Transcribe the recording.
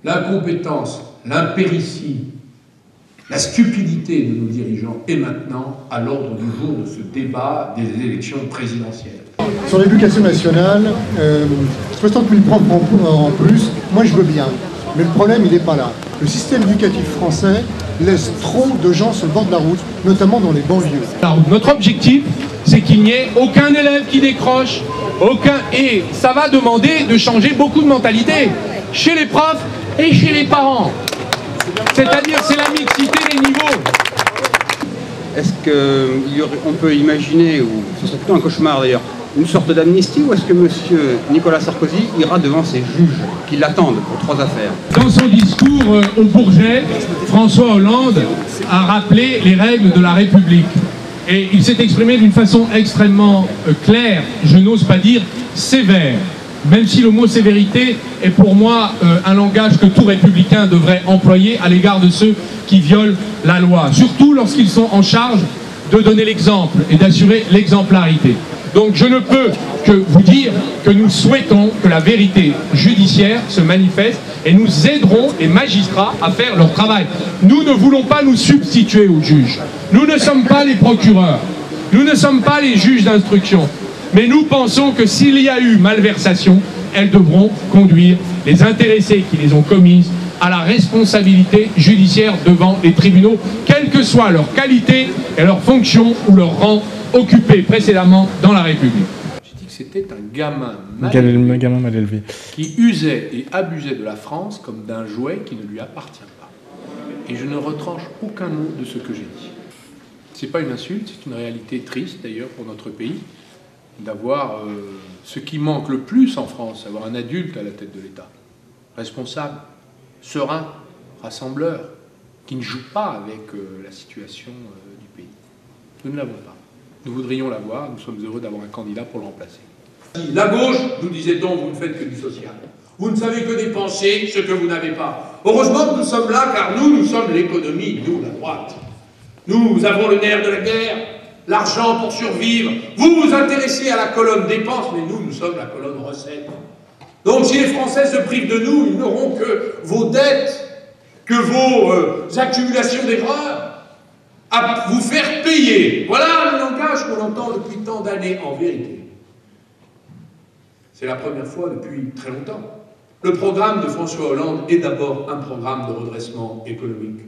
l'incompétence, l'impéritie, la stupidité de nos dirigeants est maintenant à l'ordre du jour de ce débat des élections présidentielles. Sur l'éducation nationale, 60 000 profs en plus, moi je veux bien. Mais le problème, il n'est pas là. Le système éducatif français laisse trop de gens sur le bord de la route, notamment dans les banlieues. Alors, notre objectif, c'est qu'il n'y ait aucun élève qui décroche, et ça va demander de changer beaucoup de mentalités, chez les profs et chez les parents. C'est-à-dire, c'est la mixité des niveaux. Est-ce qu'on peut imaginer, ou ce serait plutôt un cauchemar d'ailleurs, une sorte d'amnistie, ou est-ce que M. Nicolas Sarkozy ira devant ses juges qui l'attendent pour 3 affaires? Dans son discours au Bourget, François Hollande a rappelé les règles de la République. Et il s'est exprimé d'une façon extrêmement claire, je n'ose pas dire sévère, même si le mot sévérité est pour moi un langage que tout républicain devrait employer à l'égard de ceux qui violent la loi, surtout lorsqu'ils sont en charge de donner l'exemple et d'assurer l'exemplarité. Donc je ne peux que vous dire que nous souhaitons que la vérité judiciaire se manifeste et nous aiderons les magistrats à faire leur travail. Nous ne voulons pas nous substituer aux juges. Nous ne sommes pas les procureurs. Nous ne sommes pas les juges d'instruction. Mais nous pensons que s'il y a eu malversation, elles devront conduire les intéressés qui les ont commises à la responsabilité judiciaire devant les tribunaux, quelle que soit leur qualité et leur fonction ou leur rang occupé précédemment dans la République. J'ai dit que c'était un gamin mal élevé qui usait et abusait de la France comme d'un jouet qui ne lui appartient pas. Et je ne retranche aucun mot de ce que j'ai dit. C'est pas une insulte, c'est une réalité triste d'ailleurs pour notre pays, d'avoir ce qui manque le plus en France, avoir un adulte à la tête de l'État, responsable, serein, rassembleur, qui ne joue pas avec la situation du pays. Nous ne l'avons pas. Nous voudrions l'avoir, nous sommes heureux d'avoir un candidat pour le remplacer. La gauche, nous disait-on, vous ne faites que du social. Vous ne savez que dépenser ce que vous n'avez pas. Heureusement que nous sommes là, car nous sommes l'économie, nous, la droite. Nous avons le nerf de la guerre, l'argent pour survivre. Vous vous intéressez à la colonne dépenses, mais nous sommes la colonne recettes. Donc si les Français se privent de nous, ils n'auront que vos dettes, que vos accumulations d'erreurs à vous faire payer. Voilà le langage qu'on entend depuis tant d'années en vérité. C'est la première fois depuis très longtemps. Le programme de François Hollande est d'abord un programme de redressement économique.